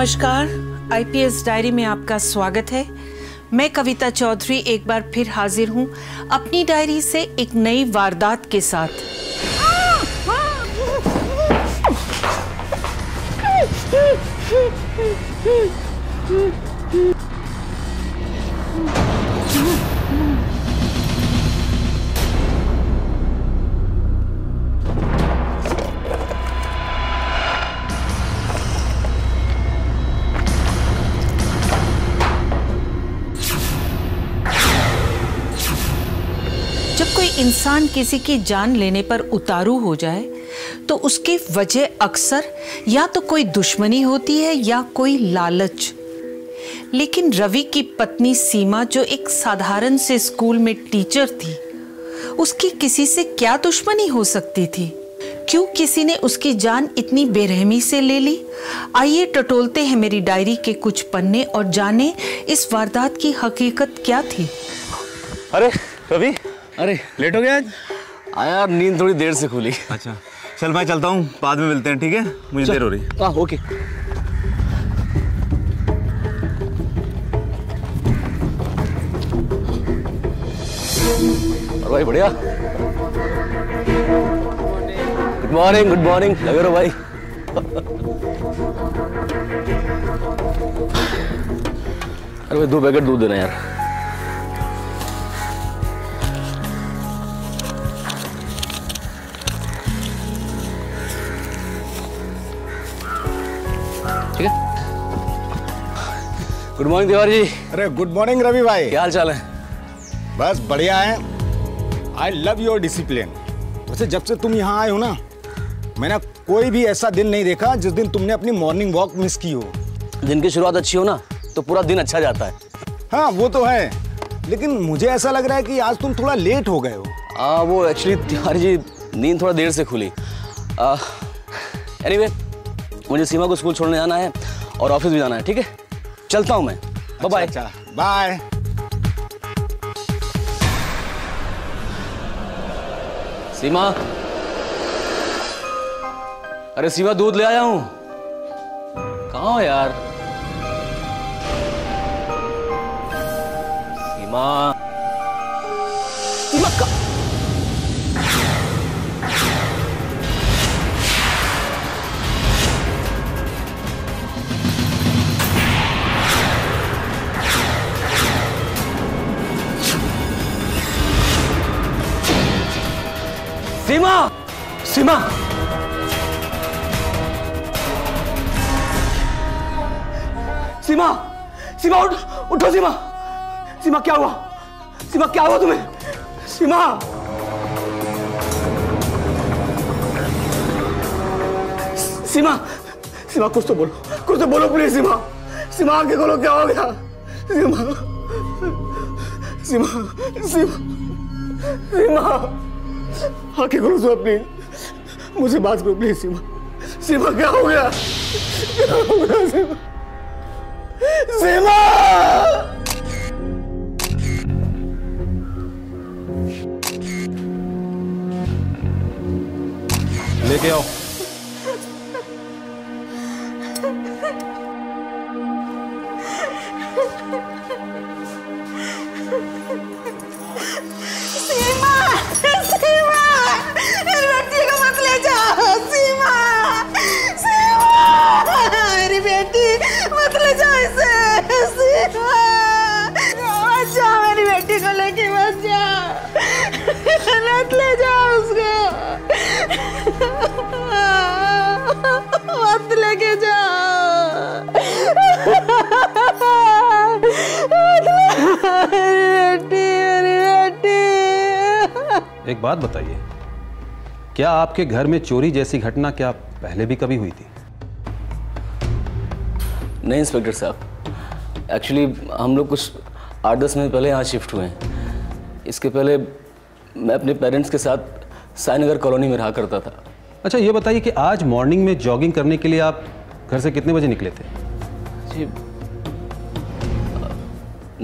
नमस्कार, IPS diary में आपका स्वागत है। मैं कविता चौधरी एक बार फिर हाजिर हूँ अपनी डायरी से एक नई वारदात के साथ। जब कोई इंसान किसी की जान लेने पर उतारू हो जाए तो उसकी वजह अक्सर या तो कोई दुश्मनी होती है या कोई लालच। लेकिन रवि की पत्नी सीमा, जो एक साधारण से स्कूल में टीचर थी, उसकी किसी से क्या दुश्मनी हो सकती थी? क्यों किसी ने उसकी जान इतनी बेरहमी से ले ली? आइए टटोलते हैं मेरी डायरी के कुछ पन्ने और जाने इस वारदात की हकीकत क्या थी। अरे रवि, अरे लेट हो गया आज? यार नींद थोड़ी देर से खुली। अच्छा चल मैं चलता हूँ, बाद में मिलते हैं, ठीक है? मुझे देर हो रही है। हाँ ओके। और भाई बढ़िया। गुड मॉर्निंग लगे रहो भाई। अरे भाई 2 पैकेट दूध देना यार। ठीक है। Good morning Tiwari ji. अरे गुड मॉर्निंग रवि भाई, क्या हाल चाल है? बस बढ़िया है। I love your discipline. वैसे जब से तुम यहाँ आए हो ना, मैंने कोई भी ऐसा दिन नहीं देखा जिस दिन तुमने अपनी मॉर्निंग वॉक मिस की हो। दिन की शुरुआत अच्छी हो ना तो पूरा दिन अच्छा जाता है। हाँ वो तो है, लेकिन मुझे ऐसा लग रहा है कि आज तुम थोड़ा लेट हो गए हो। वो एक्चुअली तिवारी जी नींद थोड़ा देर से खुली। एनीवे मुझे सीमा को स्कूल छोड़ने जाना है और ऑफिस भी जाना है। ठीक है, चलता हूँ मैं। बाय। अच्छा बाय। सीमा, अरे सीमा दूध ले आया हूं। कहाँ हो यार? सीमा, सीमा का... सीमा, सीमा, सीमा, सीमा उठो सीमा। सीमा क्या हुआ? सीमा क्या हुआ तुम्हें? सीमा, सीमा, सीमा कुछ तो बोलो प्लीज। सीमा, सीमा आंखें खोलो, क्या हो गया? सीमा, सीमा, सीमा, सीमा आंखें खोलो सीमा प्लीज, मुझे बात करो प्लीज। सीमा, सीमा क्या हो गया? क्या हो गया सीमा? सीमा, लेके आओ। एक बात बताइए, क्या आपके घर में चोरी जैसी घटना क्या पहले भी कभी हुई थी? नहीं इंस्पेक्टर साहब, एक्चुअली हम लोग कुछ 8-10 महीने पहले यहाँ शिफ्ट हुए हैं। इसके पहले मैं अपने पेरेंट्स के साथ साईनगर कॉलोनी में रहा करता था। अच्छा ये बताइए कि आज मॉर्निंग में जॉगिंग करने के लिए आप घर से कितने बजे निकले थे? जी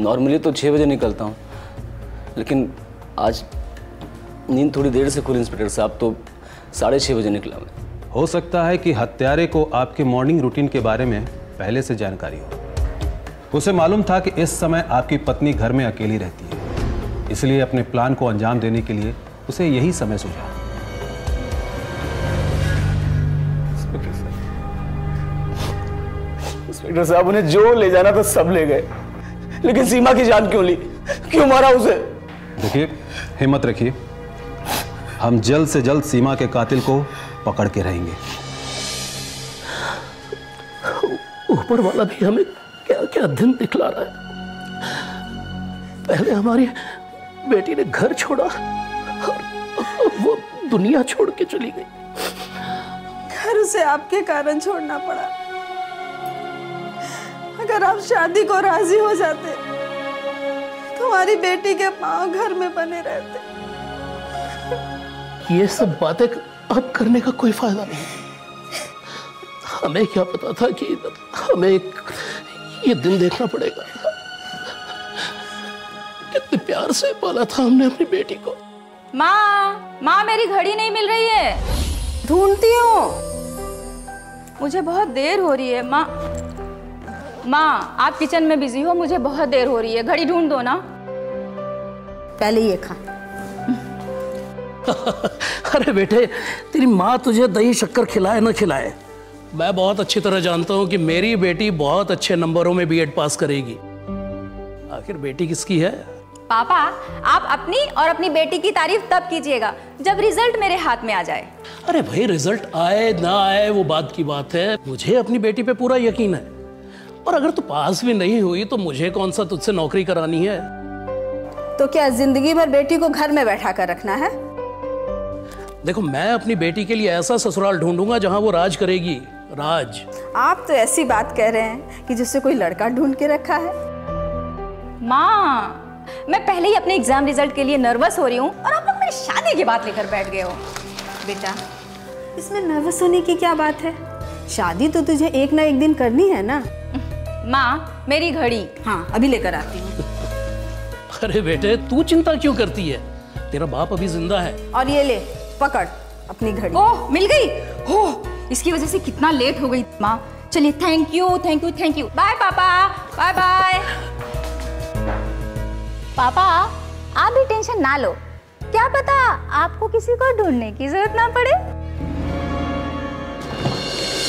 नॉर्मली तो 6 बजे निकलता हूँ, लेकिन आज नींद थोड़ी देर से खुली इंस्पेक्टर साहब, तो 6:30 बजे निकला मैं। हो सकता है कि हत्यारे को आपके मॉर्निंग रूटीन के बारे में पहले से जानकारी हो। उसे मालूम था कि इस समय आपकी पत्नी घर में अकेली रहती है, इसलिए अपने प्लान को अंजाम देने के लिए उसे यही समय सूझा। इंस्पेक्टर साहब, उन्हें जो ले जाना था सब ले गए, लेकिन सीमा की जान क्यों ली? क्यों मारा उसे? देखिए, हिम्मत रखिए, हम जल्द से जल्द सीमा के कातिल को पकड़ के रहेंगे। ऊपर वाला भी हमें क्या क्या दिन दिखला रहा है। पहले हमारी बेटी ने घर छोड़ा और वो दुनिया छोड़ के चली गई। घर उसे आपके कारण छोड़ना पड़ा। अगर आप शादी को राजी हो जाते तो हमारी बेटी के पांव घर में बने रहते। ये सब बातें अब करने का कोई फायदा नहीं। हमें क्या पता था कि हमें ये दिन देखना पड़ेगा। कितने प्यार से पाला था हमने अपनी बेटी को। माँ मेरी घड़ी नहीं मिल रही है। ढूंढती हूँ। मुझे बहुत देर हो रही है। माँ आप किचन में बिजी हो, मुझे बहुत देर हो रही है, घड़ी ढूंढ दो ना। पहले ये खा। अरे बेटे, तेरी माँ तुझे दही शक्कर खिलाए ना खिलाए, मैं बहुत अच्छी तरह जानता हूँ कि मेरी बेटी बहुत अच्छे नंबरों में बीएड पास करेगी। आखिर बेटी किसकी है? पापा आप अपनी और अपनी बेटी की तारीफ तब कीजिएगा जब रिजल्ट मेरे हाथ में आ जाए। अरे भाई, रिजल्ट आए ना आए वो बात की बात है, मुझे अपनी बेटी पे पूरा यकीन है। और अगर तू पास भी नहीं हुई तो मुझे कौन सा तुझसे नौकरी करानी है। तो क्या जिंदगी भर बेटी को घर में बैठा कर रखना है? देखो, मैं अपनी बेटी के लिए ऐसा ससुराल ढूंढूंगा जहां वो राज करेगी। राज? आप तो ऐसी बात कह रहे हैं कि जिससे कोई लड़का ढूंढ के रखा है। माँ मैं पहले ही अपने एग्जाम रिजल्ट के लिए नर्वस हो रही हूँ और आप लोग मेरी शादी की बात लेकर बैठ गए हो। बेटा, इसमें नर्वस होने की क्या बात है? शादी तो तुझे एक ना एक दिन करनी है ना। माँ मेरी घड़ी। हाँ, अभी लेकर आती हूँ। अरे बेटे, तू चिंता क्यों करती है? तेरा बाप अभी जिंदा है। और ये ले, पकड़ अपनी घड़ी। ओह मिल गई। ओह इसकी वजह से कितना लेट हो गई। माँ चलिए, thank you thank you thank you. Bye पापा, बाय बाय। पापा आप भी टेंशन ना लो, क्या पता आपको किसी को ढूंढने की जरूरत ना पड़े।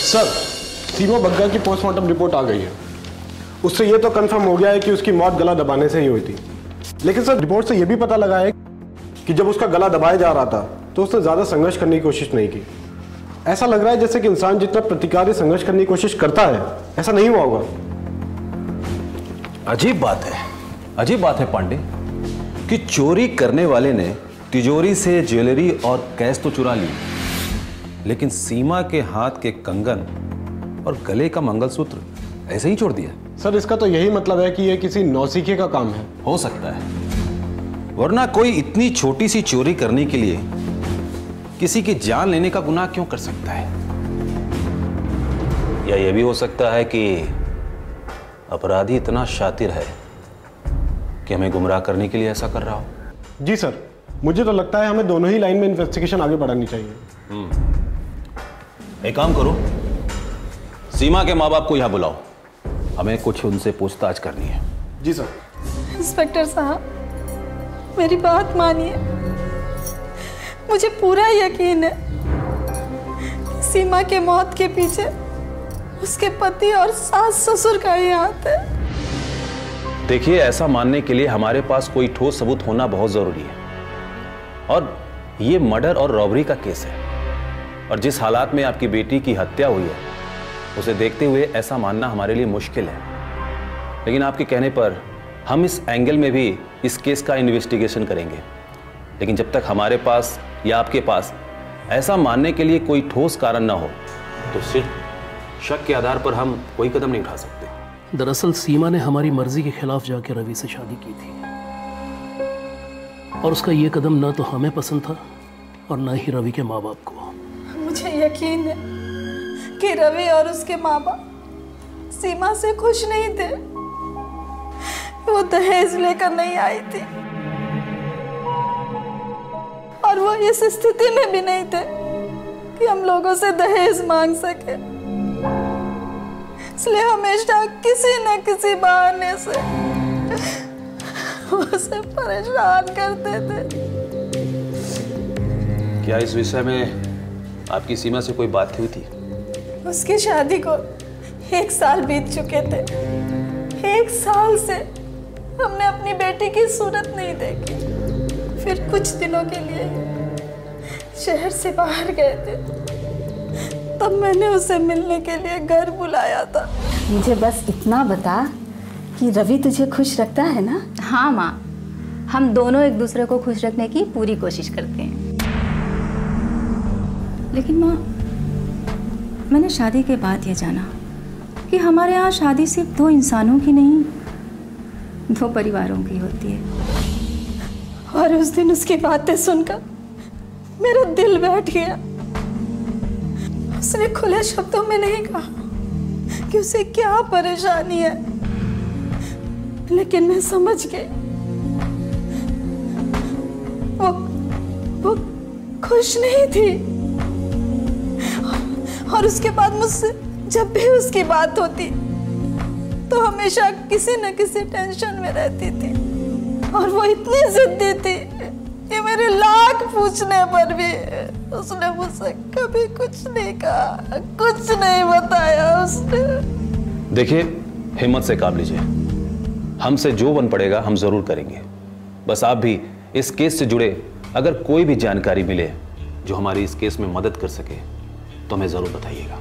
सर, सीमा बग्गा की पोस्टमार्टम रिपोर्ट आ गई है। उससे ये तो कंफर्म हो गया है कि उसकी मौत गला दबाने से ही हुई थी। लेकिन सर, रिपोर्ट से ये भी पता लगा है कि जब उसका गला दबाया जा रहा था तो उसने ज्यादा संघर्ष करने की कोशिश नहीं की। ऐसा लग रहा है जैसे कि इंसान जितना प्रतिकारी संघर्ष करने की कोशिश करता है, ऐसा नहीं हुआ होगा। अजीब बात है पांडे कि चोरी करने वाले ने तिजोरी से ज्वेलरी और कैश तो चुरा ली, लेकिन सीमा के हाथ के कंगन और गले का मंगलसूत्र ऐसे ही छोड़ दिया। सर, इसका तो यही मतलब है कि यह किसी नौसिखे का काम है। हो सकता है, वरना कोई इतनी छोटी सी चोरी करने के लिए किसी की जान लेने का गुनाह क्यों कर सकता है? या यह भी हो सकता है कि अपराधी इतना शातिर है कि हमें गुमराह करने के लिए ऐसा कर रहा हो। जी सर, मुझे तो लगता है हमें दोनों ही लाइन में इन्वेस्टिगेशन आगे बढ़ानी चाहिए। एक काम करो, सीमा के माँ बाप को यहां बुलाओ, हमें कुछ उनसे पूछताछ करनी है। जी सर। इंस्पेक्टर साहब, मेरी बात मानिए। मुझे पूरा यकीन है कि सीमा के मौत के पीछे उसके पति और सास ससुर का ही हाथ है। देखिए, ऐसा मानने के लिए हमारे पास कोई ठोस सबूत होना बहुत जरूरी है, और ये मर्डर और रॉबरी का केस है, और जिस हालात में आपकी बेटी की हत्या हुई है उसे देखते हुए ऐसा मानना हमारे लिए मुश्किल है। लेकिन आपके कहने पर हम इस एंगल में भी इस केस का इन्वेस्टिगेशन करेंगे, लेकिन जब तक हमारे पास या आपके पास ऐसा मानने के लिए कोई ठोस कारण ना हो तो सिर्फ शक के आधार पर हम कोई कदम नहीं उठा सकते। दरअसल सीमा ने हमारी मर्जी के खिलाफ जाके रवि से शादी की थी, और उसका ये कदम ना तो हमें पसंद था और ना ही रवि के माँ बाप को। मुझे यकीन है कि रवि और उसके माँ बाप सीमा से खुश नहीं थे। वो दहेज लेकर नहीं आई थी और वो इस स्थिति में भी नहीं थे कि हम लोगों से दहेज मांग सके। इसलिए हमेशा किसी न किसी बहाने से उसे परेशान करते थे। क्या इस विषय में आपकी सीमा से कोई बात हुई थी? उसकी शादी को 1 साल बीत चुके थे। 1 साल से हमने अपनी बेटी की सूरत नहीं देखी। फिर कुछ दिनों के लिए शहर से बाहर गए थे, तब मैंने उसे मिलने के लिए घर बुलाया था। मुझे बस इतना बता कि रवि तुझे खुश रखता है ना? हाँ माँ, हम दोनों एक दूसरे को खुश रखने की पूरी कोशिश करते हैं। लेकिन माँ, मैंने शादी के बाद ये जाना कि हमारे यहाँ शादी सिर्फ 2 इंसानों की नहीं, 2 परिवारों की होती है। और उस दिन उसकी बातें सुनकर मेरा दिल बैठ गया। उसने खुले शब्दों में नहीं कहा कि उसे क्या परेशानी है, लेकिन मैं समझ गई। वो खुश नहीं थी। और उसके बाद मुझसे जब भी उसकी बात होती तो हमेशा किसी न किसी टेंशन में रहती थी। और वो इतनी जिद्दी थी कि मेरे लाख पूछने पर भी उसने मुझसे कभी कुछ नहीं कहा, कुछ नहीं बताया उसने। देखिए, हिम्मत से काम लीजिए। हमसे जो बन पड़ेगा हम जरूर करेंगे। बस आप भी इस केस से जुड़े अगर कोई भी जानकारी मिले जो हमारी इस केस में मदद कर सके तो हमें जरूर बताइएगा।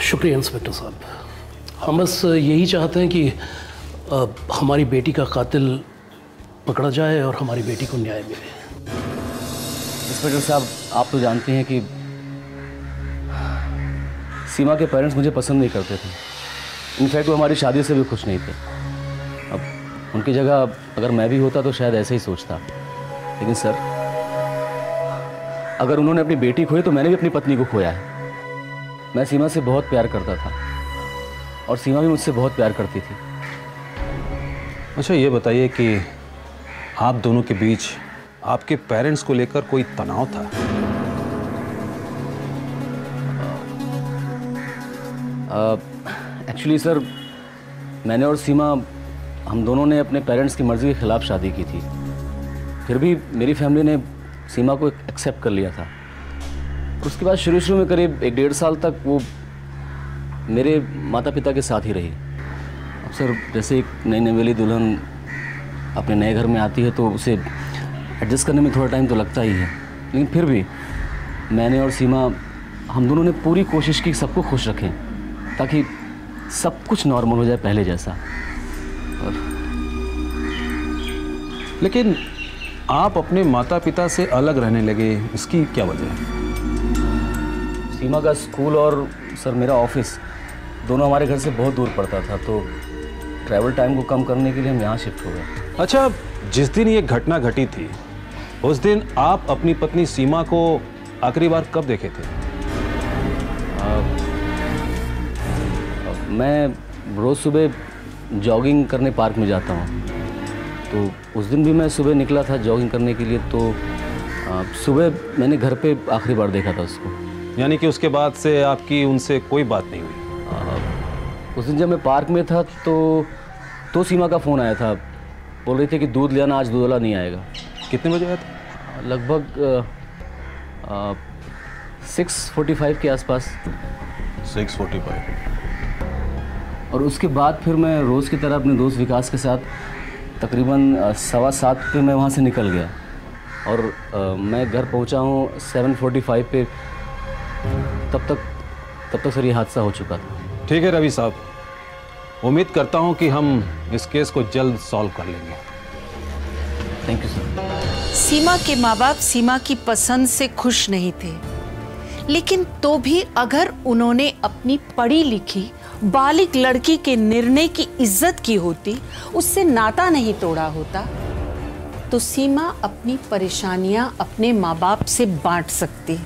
शुक्रिया इंस्पेक्टर साहब। हम बस यही चाहते हैं कि हमारी बेटी का कातिल पकड़ा जाए और हमारी बेटी को न्याय मिले। इंस्पेक्टर साहब, आप तो जानते हैं कि सीमा के पेरेंट्स मुझे पसंद नहीं करते थे। इनफैक्ट वो हमारी शादी से भी खुश नहीं थे। अब उनकी जगह अगर मैं भी होता तो शायद ऐसे ही सोचता। लेकिन सर, अगर उन्होंने अपनी बेटी खोई तो मैंने भी अपनी पत्नी को खोया है। मैं सीमा से बहुत प्यार करता था और सीमा भी मुझसे बहुत प्यार करती थी। अच्छा, ये बताइए कि आप दोनों के बीच आपके पेरेंट्स को लेकर कोई तनाव था? एक्चुअली सर, मैंने और सीमा, हम दोनों ने अपने पेरेंट्स की मर्ज़ी के ख़िलाफ़ शादी की थी। फिर भी मेरी फैमिली ने सीमा को एक्सेप्ट कर लिया था। उसके बाद शुरू में करीब 1-1.5 साल तक वो मेरे माता पिता के साथ ही रही। अब सर, जैसे एक नई नवेली दुल्हन अपने नए घर में आती है तो उसे एडजस्ट करने में थोड़ा टाइम तो लगता ही है। लेकिन फिर भी मैंने और सीमा, हम दोनों ने पूरी कोशिश की सबको खुश रखें ताकि सब कुछ नॉर्मल हो जाए पहले जैसा। और लेकिन आप अपने माता पिता से अलग रहने लगे, इसकी क्या वजह है? सीमा का स्कूल और सर मेरा ऑफिस दोनों हमारे घर से बहुत दूर पड़ता था, तो ट्रैवल टाइम को कम करने के लिए हम यहाँ शिफ्ट हो गए। अच्छा, जिस दिन ये घटना घटी थी उस दिन आप अपनी पत्नी सीमा को आखिरी बार कब देखे थे? मैं रोज़ सुबह जॉगिंग करने पार्क में जाता हूँ, तो उस दिन भी मैं सुबह निकला था जॉगिंग करने के लिए। तो सुबह मैंने घर पे आखिरी बार देखा था उसको। यानी कि उसके बाद से आपकी उनसे कोई बात नहीं हुई? उस दिन जब मैं पार्क में था तो सीमा का फ़ोन आया था। बोल रही थी कि दूध ले आना, आज दूध वाला नहीं आएगा। कितने बजे आया था? लगभग 6:45 के आसपास। 6:45। और उसके बाद फिर मैं रोज़ की तरह अपने दोस्त विकास के साथ तकरीबन 7:15 पे मैं वहाँ से निकल गया और मैं घर पहुँचा हूँ 7:45 पे। तब तक सर ये हादसा हो चुका था। ठीक है रवि साहब, उम्मीद करता हूँ कि हम इस केस को जल्द सॉल्व कर लेंगे। Thank you sir. सीमा के माँ बाप सीमा की पसंद से खुश नहीं थे, लेकिन तो भी अगर उन्होंने अपनी पढ़ी लिखी बालिग लड़की के निर्णय की इज्जत की होती, उससे नाता नहीं तोड़ा होता, तो सीमा अपनी परेशानियां अपने माँ बाप से बांट सकती।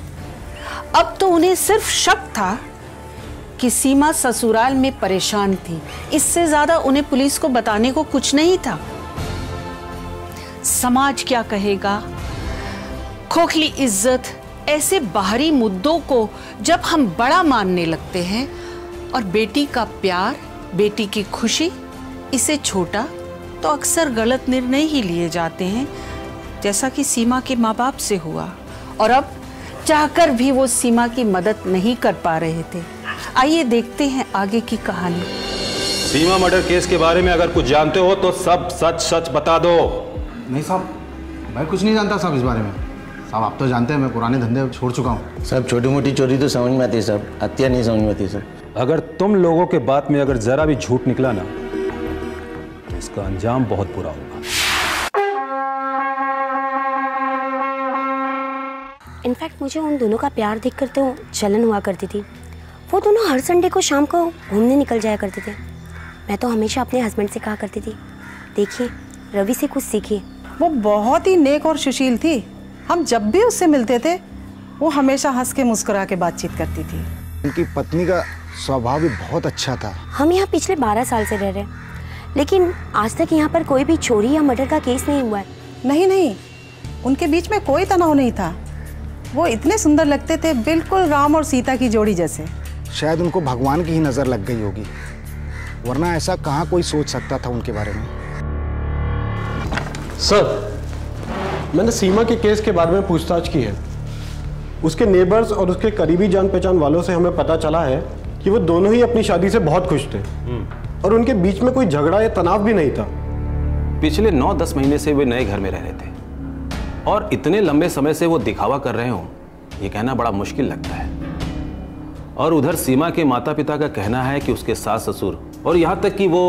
अब तो उन्हें सिर्फ शक था कि सीमा ससुराल में परेशान थी, इससे ज्यादा उन्हें पुलिस को बताने को कुछ नहीं था। समाज क्या कहेगा, खोखली इज्जत, ऐसे बाहरी मुद्दों को जब हम बड़ा मानने लगते हैं और बेटी का प्यार, बेटी की खुशी, इसे छोटा तो अक्सर गलत निर्णय ही लिए जाते हैं, जैसा कि सीमा के माँ बाप से हुआ। और अब चाहकर भी वो सीमा की मदद नहीं कर पा रहे थे। आइए देखते हैं आगे की कहानी। सीमा मर्डर केस के बारे में अगर कुछ जानते हो तो सब सच सच बता दो। नहीं साहब, मैं कुछ नहीं जानता साहब इस बारे में। साहब आप तो जानते हैं मैं पुराने धंधे छोड़ चुका हूँ। साहब छोटी मोटी चोरी तो समझ में आती है साहब, हत्या नहीं समझ में आती सर। अगर तुम लोगों के बात में अगर जरा भी झूठ निकला ना तो इसका अंजाम बहुत बुरा होगा। इनफैक्ट मुझे उन दोनों का प्यार देखकर तो जलन हुआ करती थी। वो दोनों हर संडे को शाम को घूमने निकल जाया करते थे। मैं तो हमेशा अपने हस्बैंड से कहा करती थी, देखिए रवि से कुछ सीखिए। वो बहुत ही नेक और सुशील थी। हम जब भी उससे मिलते थे वो हमेशा हंस के मुस्कुरा के बातचीत करती थी। उनकी पत्नी का स्वभाव भी बहुत अच्छा था। हम यहाँ पिछले 12 साल से रह रहे हैं, लेकिन आज तक यहाँ पर कोई भी चोरी या मर्डर का केस नहीं हुआ है। नहीं, उनके बीच में कोई तनाव नहीं था। वो इतने सुंदर लगते थे, बिल्कुल राम और सीता की जोड़ी जैसे। शायद उनको भगवान की ही नजर लग गई होगी, वरना ऐसा कहाँ कोई सोच सकता था उनके बारे में। सर, मैंने सीमा के केस के बारे में पूछताछ की है। उसके नेबर्स और उसके करीबी जान पहचान वालों से हमें पता चला है कि वो दोनों ही अपनी शादी से बहुत खुश थे और उनके बीच में कोई झगड़ा या तनाव भी नहीं था। पिछले 9-10 महीने से वे नए घर में रह रहे थे और इतने लंबे समय से वो दिखावा कर रहे हो ये कहना बड़ा मुश्किल लगता है। और उधर सीमा के माता पिता का कहना है कि उसके सास ससुर और यहाँ तक कि वो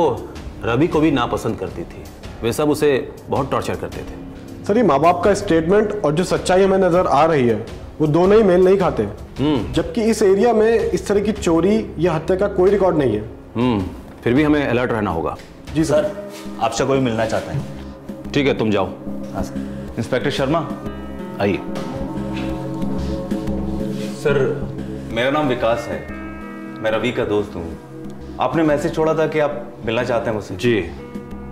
रवि को भी नापसंद करती थी। वे सब उसे बहुत टॉर्चर करते थे। सर, ये माँ बाप का स्टेटमेंट और जो सच्चाई हमें नजर आ रही है वो दोनों ही मेल नहीं खाते। जबकि इस एरिया में इस तरह की चोरी या हत्या का कोई रिकॉर्ड नहीं है। फिर भी हमें अलर्ट रहना होगा। जी सर। आपसे कोई मिलना चाहता है। ठीक है, तुम जाओ। हाँ सर। इंस्पेक्टर शर्मा आइए। सर, मेरा नाम विकास है, मैं रवि का दोस्त हूँ। आपने मैसेज छोड़ा था कि आप मिलना चाहते हैं मुझसे। जी,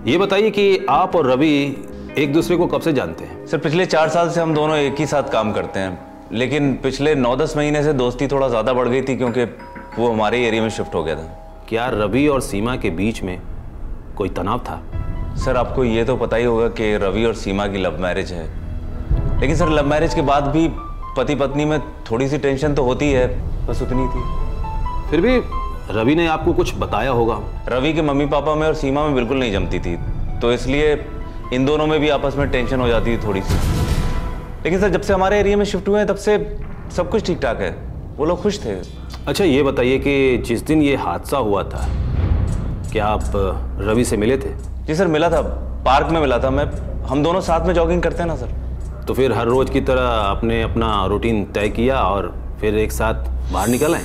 ये बताइए कि आप और रवि एक दूसरे को कब से जानते हैं? सर, पिछले 4 साल से हम दोनों एक ही साथ काम करते हैं, लेकिन पिछले 9-10 महीने से दोस्ती थोड़ा ज़्यादा बढ़ गई थी क्योंकि वो हमारे एरिया में शिफ्ट हो गया था। क्या रवि और सीमा के बीच में कोई तनाव था? सर, आपको ये तो पता ही होगा कि रवि और सीमा की लव मैरिज है, लेकिन सर लव मैरिज के बाद भी पति पत्नी में थोड़ी सी टेंशन तो होती है, बस उतनी थी। फिर भी रवि ने आपको कुछ बताया होगा। रवि के मम्मी पापा में और सीमा में बिल्कुल नहीं जमती थी, तो इसलिए इन दोनों में भी आपस में टेंशन हो जाती थी थोड़ी सी। लेकिन सर, जब से हमारे एरिया में शिफ्ट हुए हैं तब से सब कुछ ठीक ठाक है, वो लोग खुश थे। अच्छा, ये बताइए कि जिस दिन ये हादसा हुआ था क्या आप रवि से मिले थे? जी सर, मिला था, पार्क में मिला था मैं। हम दोनों साथ में जॉगिंग करते हैं ना सर। तो फिर हर रोज की तरह आपने अपना रूटीन तय किया और फिर एक साथ बाहर निकल आए?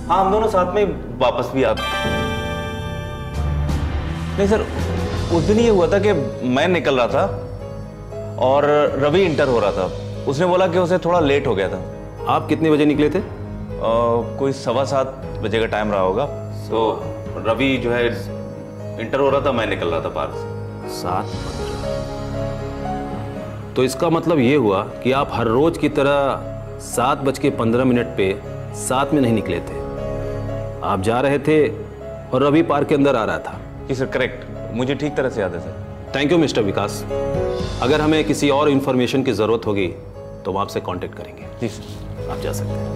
हाँ, हम दोनों साथ में वापस भी आते। नहीं सर, उस दिन ये हुआ था कि मैं निकल रहा था और रवि इंटर हो रहा था। उसने बोला कि उसे थोड़ा लेट हो गया था। आप कितने बजे निकले थे? कोई 7:15 बजे का टाइम रहा होगा। तो रवि जो है इंटर हो रहा था, मैं निकल रहा था पार्क से। 7:15। तो इसका मतलब ये हुआ कि आप हर रोज की तरह 7:15 पे साथ में नहीं निकले थे। आप जा रहे थे और रवि पार्क के अंदर आ रहा था। जी सर, करेक्ट, मुझे ठीक तरह से याद है सर। थैंक यू मिस्टर विकास। अगर हमें किसी और इन्फॉर्मेशन की जरूरत होगी तो हम आपसे कांटेक्ट करेंगे। जी सर, आप जा सकते हैं।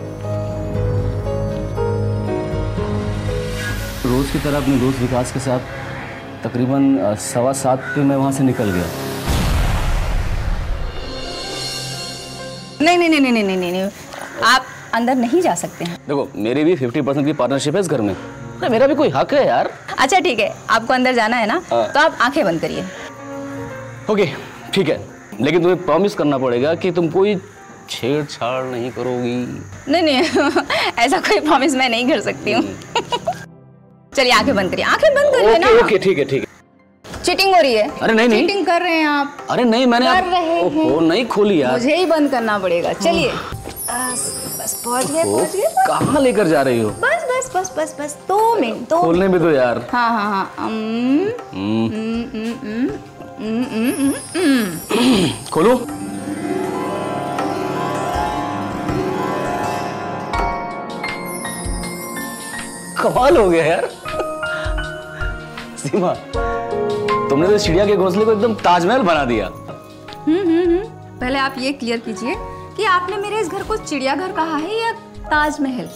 रोज़ की तरह अपने दोस्त विकास के साथ तकरीबन 7:15 पे मैं वहाँ से निकल गया। नहीं, आप अंदर नहीं जा सकते हैं। देखो, मेरी भी 50% की पार्टनरशिप है इस घर में, तो मेरा भी कोई हक है यार। अच्छा ठीक है, आपको अंदर जाना है ना, तो आप आंखें बंद करिए। ओके ठीक है, लेकिन तुम्हें प्रॉमिस करना पड़ेगा कि तुम कोई छेड़छाड़ नहीं करोगी। नहीं ऐसा कोई प्रॉमिस मैं नहीं कर सकती हूँ। चलिए आंखें बंद करिए, आंखें बंद करिए ना। ओके ठीक है। चीटिंग हो रही है। अरे नहीं चीटिंग कर रहे हैं आप। अरे नहीं, मैंने कर रहे हैं। नहीं खोली यार, मुझे ही बंद करना पड़ेगा। चलिए बस पहुंच गए। कहाँ लेकर जा रही हो? बस 2 मिनट। खोलने भी दो यार। हाँ। खोलो। कमाल हो गया यार। सीमा, तुमने तो चिड़िया के घोंसले को एकदम ताजमहल बना दिया। पहले आप ये क्लियर कीजिए कि आपने मेरे इस घर को चिड़ियाघर कहा है या ताजमहल?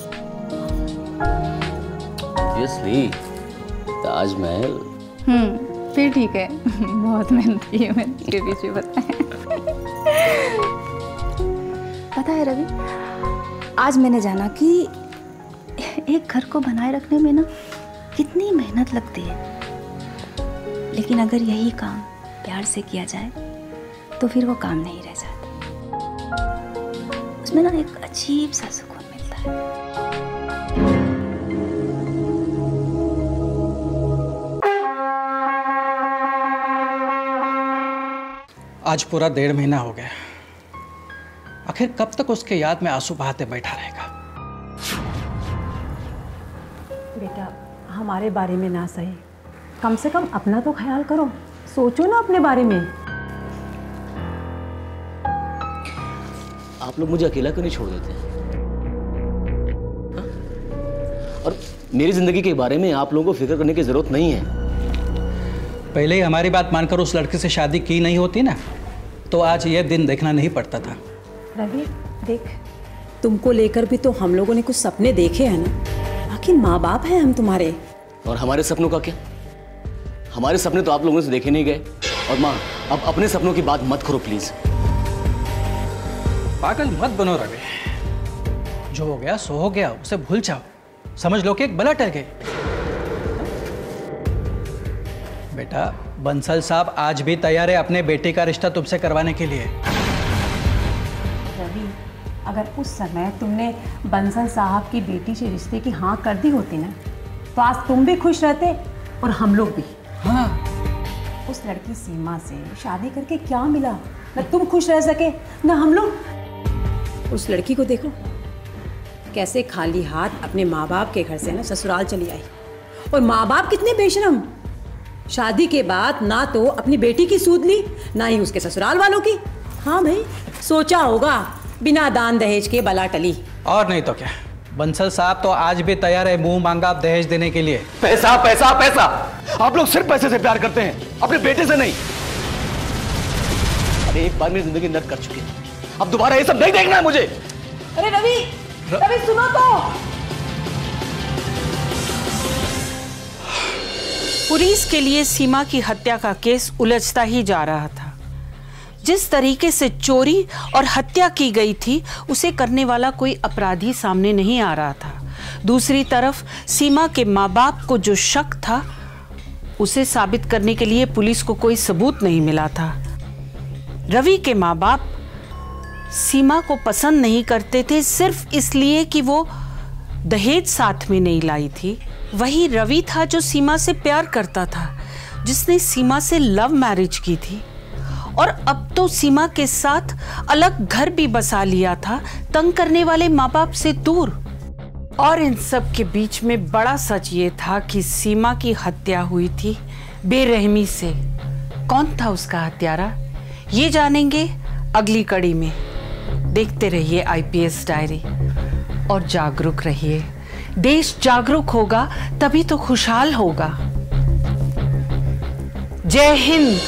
ऑब्वियसली ताजमहल। फिर ठीक है। बहुत मेहनत की है मैंने इसके पीछे, पता है रवि, आज मैंने जाना कि एक घर को बनाए रखने में ना कितनी मेहनत लगती है, लेकिन अगर यही काम प्यार से किया जाए तो फिर वो काम नहीं रह जाता। उसमें ना एक अजीब सा सुकून मिलता है। आज पूरा 1.5 महीना हो गया। आखिर कब तक उसके याद में आंसू बहाते बैठा रहेगा? बेटा, हमारे बारे में ना सही, कम से कम अपना तो ख्याल करो, सोचो ना अपने बारे में। आप लोग मुझे अकेला क्यों नहीं छोड़ देते? हाँ? और मेरी जिंदगी के बारे में आप लोगों को फिक्र करने की जरूरत नहीं है। पहले ही हमारी बात मानकर उस लड़के से शादी की नहीं होती ना, तो आज यह दिन देखना नहीं पड़ता था। रवि देख, तुमको लेकर भी तो हम लोगों ने कुछ सपने देखे हैं ना, आखिर माँ बाप हैं हम तुम्हारे। और हमारे सपनों का क्या? हमारे सपने तो आप लोगों से देखे नहीं गए। और माँ, अब अपने सपनों की बात मत करो प्लीज। पागल मत बनो रवि, जो हो गया सो हो गया, उसे भूल जाओ। समझ लो कि एक बला टल गई। बेटा, बंसल साहब आज भी तैयार है अपने बेटे का रिश्ता तुमसे करवाने के लिए। रवि, अगर उस समय तुमने बंसल साहब की बेटी से रिश्ते की हाँ कर दी होती ना, तो आज तुम भी खुश रहते और हम लोग भी। हाँ, उस लड़की सीमा से शादी करके क्या मिला? न तुम खुश रह सके न हम लोग। उस लड़की को देखो कैसे खाली हाथ अपने माँ बाप के घर से ना ससुराल चली आई, और माँ बाप कितने बेशरम। शादी के बाद ना तो अपनी बेटी की सूद ली, ना ही उसके ससुराल वालों की। हाँ भाई, सोचा होगा बिना दान दहेज के बला टली। और नहीं तो क्या, बंसल साहब तो आज भी तैयार है मुंह मांगा दहेज देने के लिए। पैसा पैसा पैसा, आप लोग सिर्फ पैसे से प्यार करते हैं, अपने बेटे से नहीं। अरे एक बार मेरी जिंदगी नर्क कर चुकी है, अब दोबारा ये सब नहीं देखना है मुझे। अरे रवि, रवि सुनो तो। पुलिस के लिए सीमा की हत्या का केस उलझता ही जा रहा था। जिस तरीके से चोरी और हत्या की गई थी, उसे करने वाला कोई अपराधी सामने नहीं आ रहा था। दूसरी तरफ सीमा के माँ बाप को जो शक था, उसे साबित करने के लिए पुलिस को कोई सबूत नहीं मिला था। रवि के माँ बाप सीमा को पसंद नहीं करते थे सिर्फ इसलिए कि वो दहेज साथ में नहीं लाई थी। वही रवि था जो सीमा से प्यार करता था, जिसने सीमा से लव मैरिज की थी, और अब तो सीमा के साथ अलग घर भी बसा लिया था, तंग करने वाले माँ बाप से दूर। और इन सब के बीच में बड़ा सच ये था कि सीमा की हत्या हुई थी बेरहमी से। कौन था उसका हत्यारा, ये जानेंगे अगली कड़ी में। देखते रहिए IPS डायरी और जागरूक रहिए। देश जागरूक होगा तभी तो खुशहाल होगा। जय हिंद।